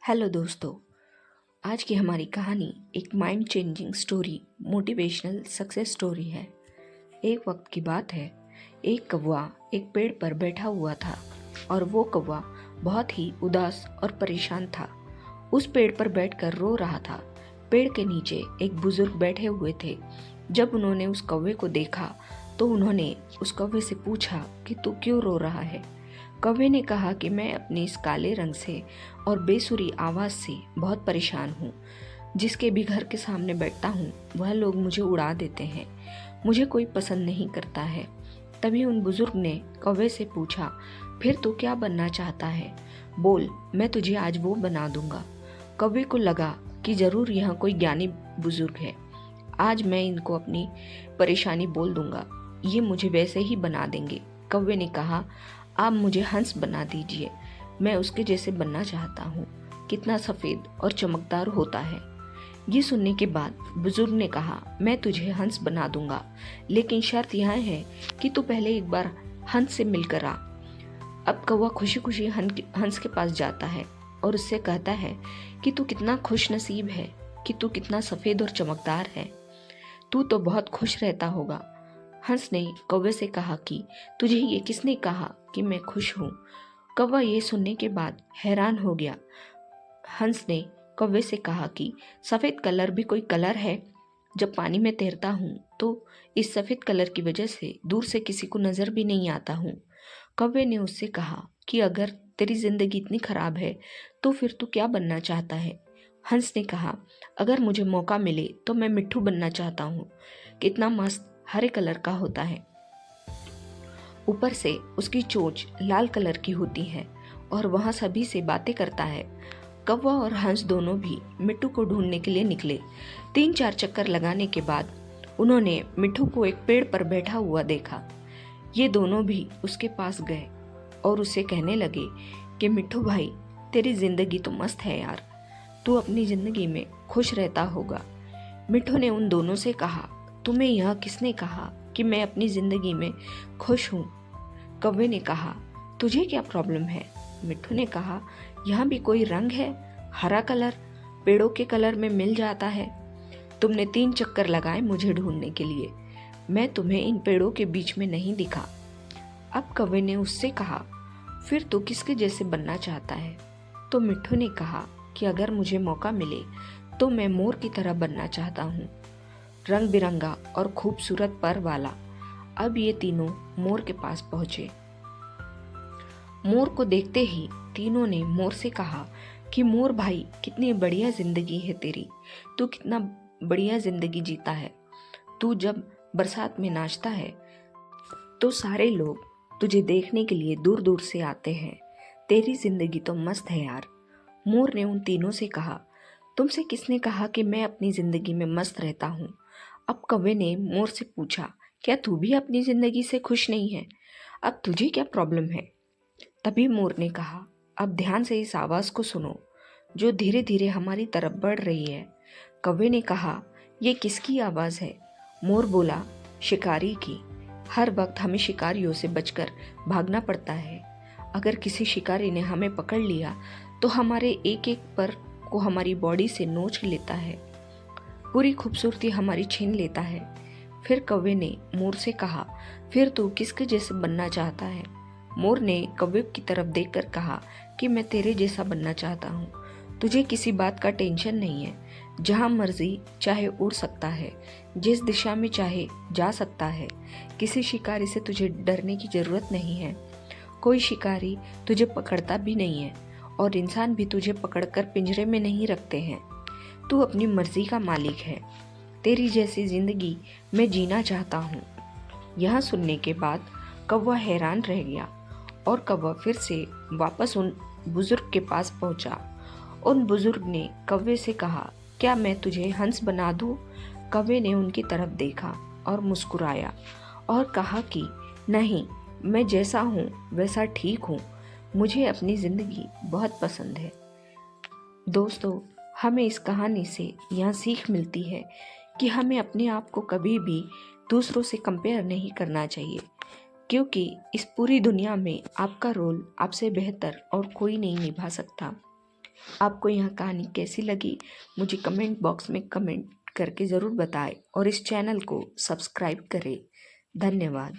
Hello दोस्तों। आज की हमारी कहानी एक mind changing story, motivational success story है। एक वक्त की बात है, एक कौवा एक पेड़ पर बैठा हुआ था और वो कौवा बहुत ही उदास और परेशान था। उस पेड़ पर बैठकर रो रहा था। पेड़ के नीचे एक बुजुर्ग बैठे हुए थे। जब उन्होंने उस कौवे को देखा तो उन्होंने उस कौवे से पूछा कि तू क्यों रो रहा है। कौवे ने कहा कि मैं अपने इस काले रंग से और बेसुरी आवाज़ से बहुत परेशान हूँ। जिसके भी घर के सामने बैठता हूँ वह लोग मुझे उड़ा देते हैं। मुझे कोई पसंद नहीं करता है। तभी उन बुजुर्ग ने कौवे से पूछा, फिर तू क्या बनना चाहता है? बोल, मैं तुझे आज वो बना दूंगा। कौवे को लगा कि जरूर यह कोई ज्ञानी बुजुर्ग है। आज मैं इनको अपनी परेशानी बोल दूंगा, ये मुझे वैसे ही बना देंगे। कौवे ने कहा, आप मुझे हंस बना दीजिए, मैं उसके जैसे बनना चाहता हूँ। कितना सफ़ेद और चमकदार होता है। ये सुनने के बाद बुजुर्ग ने कहा, मैं तुझे हंस बना दूंगा, लेकिन शर्त यह है कि तू पहले एक बार हंस से मिलकर आ। अब कौवा खुशी खुशी हंस के पास जाता है और उससे कहता है कि तू कितना खुश नसीब है कि तू कितना सफ़ेद और चमकदार है। तू तो बहुत खुश रहता होगा। हंस ने कौवे से कहा कि तुझे ये किसने कहा कि मैं खुश हूँ? कौवा ये सुनने के बाद हैरान हो गया। हंस ने कौवे से कहा कि सफ़ेद कलर भी कोई कलर है? जब पानी में तैरता हूँ तो इस सफ़ेद कलर की वजह से दूर से किसी को नज़र भी नहीं आता हूँ। कौवे ने उससे कहा कि अगर तेरी जिंदगी इतनी खराब है तो फिर तू क्या बनना चाहता है? हंस ने कहा, अगर मुझे मौका मिले तो मैं मिट्ठू बनना चाहता हूँ। कितना मस्त हरे कलर का होता है, ऊपर से उसकी चोंच लाल कलर की होती है और वहाँ सभी से बातें करता है। कौवा और हंस दोनों भी मिट्ठू को ढूंढने के लिए निकले। 3-4 चक्कर लगाने के बाद उन्होंने मिट्ठू को एक पेड़ पर बैठा हुआ देखा। ये दोनों भी उसके पास गए और उसे कहने लगे कि मिट्ठू भाई, तेरी जिंदगी तो मस्त है यार, तू अपनी जिंदगी में खुश रहता होगा। मिट्ठू ने उन दोनों से कहा, तुम्हें यह किसने कहा कि मैं अपनी जिंदगी में खुश हूँ? कौवे ने कहा, तुझे क्या प्रॉब्लम है? मिट्ठू ने कहा, यहाँ भी कोई रंग है? हरा कलर पेड़ों के कलर में मिल जाता है। तुमने 3 चक्कर लगाए मुझे ढूंढने के लिए, मैं तुम्हें इन पेड़ों के बीच में नहीं दिखा। अब कौवे ने उससे कहा, फिर तू किसके जैसे बनना चाहता है? तो मिट्ठू ने कहा कि अगर मुझे मौका मिले तो मैं मोर की तरह बनना चाहता हूँ, रंग बिरंगा और खूबसूरत पर वाला। अब ये तीनों मोर के पास पहुंचे। मोर को देखते ही तीनों ने मोर से कहा कि मोर भाई, कितनी बढ़िया जिंदगी है तेरी, तू कितना बढ़िया जिंदगी जीता है। तू जब बरसात में नाचता है तो सारे लोग तुझे देखने के लिए दूर दूर से आते हैं। तेरी जिंदगी तो मस्त है यार। मोर ने उन तीनों से कहा, तुमसे किसने कहा कि मैं अपनी जिंदगी में मस्त रहता हूँ? अब कौवे ने मोर से पूछा, क्या तू भी अपनी जिंदगी से खुश नहीं है? अब तुझे क्या प्रॉब्लम है? तभी मोर ने कहा, अब ध्यान से इस आवाज़ को सुनो जो धीरे धीरे हमारी तरफ बढ़ रही है। कौवे ने कहा, ये किसकी आवाज़ है? मोर बोला, शिकारी की। हर वक्त हमें शिकारियों से बचकर भागना पड़ता है। अगर किसी शिकारी ने हमें पकड़ लिया तो हमारे एक एक पर को हमारी बॉडी से नोच लेता है, पूरी खूबसूरती हमारी छीन लेता है। फिर कौवे ने मोर से कहा, फिर तू किसके जैसे बनना चाहता है? मोर ने कौवे की तरफ देखकर कहा कि मैं तेरे जैसा बनना चाहता हूँ। तुझे किसी बात का टेंशन नहीं है, जहाँ मर्जी चाहे उड़ सकता है, जिस दिशा में चाहे जा सकता है। किसी शिकारी से तुझे डरने की जरूरत नहीं है। कोई शिकारी तुझे पकड़ता भी नहीं है और इंसान भी तुझे पकड़कर पिंजरे में नहीं रखते हैं। तू अपनी मर्जी का मालिक है। तेरी जैसी जिंदगी मैं जीना चाहता हूँ। यह सुनने के बाद कौवा हैरान रह गया और कौवा फिर से वापस उन बुजुर्ग के पास पहुंचा। उन बुजुर्ग ने कौवे से कहा, क्या मैं तुझे हंस बना दूं? कौवे ने उनकी तरफ देखा और मुस्कुराया और कहा कि नहीं, मैं जैसा हूँ वैसा ठीक हूँ, मुझे अपनी ज़िंदगी बहुत पसंद है। दोस्तों, हमें इस कहानी से यह सीख मिलती है कि हमें अपने आप को कभी भी दूसरों से कंपेयर नहीं करना चाहिए, क्योंकि इस पूरी दुनिया में आपका रोल आपसे बेहतर और कोई नहीं निभा सकता। आपको यह कहानी कैसी लगी मुझे कमेंट बॉक्स में कमेंट करके ज़रूर बताएं और इस चैनल को सब्सक्राइब करें। धन्यवाद।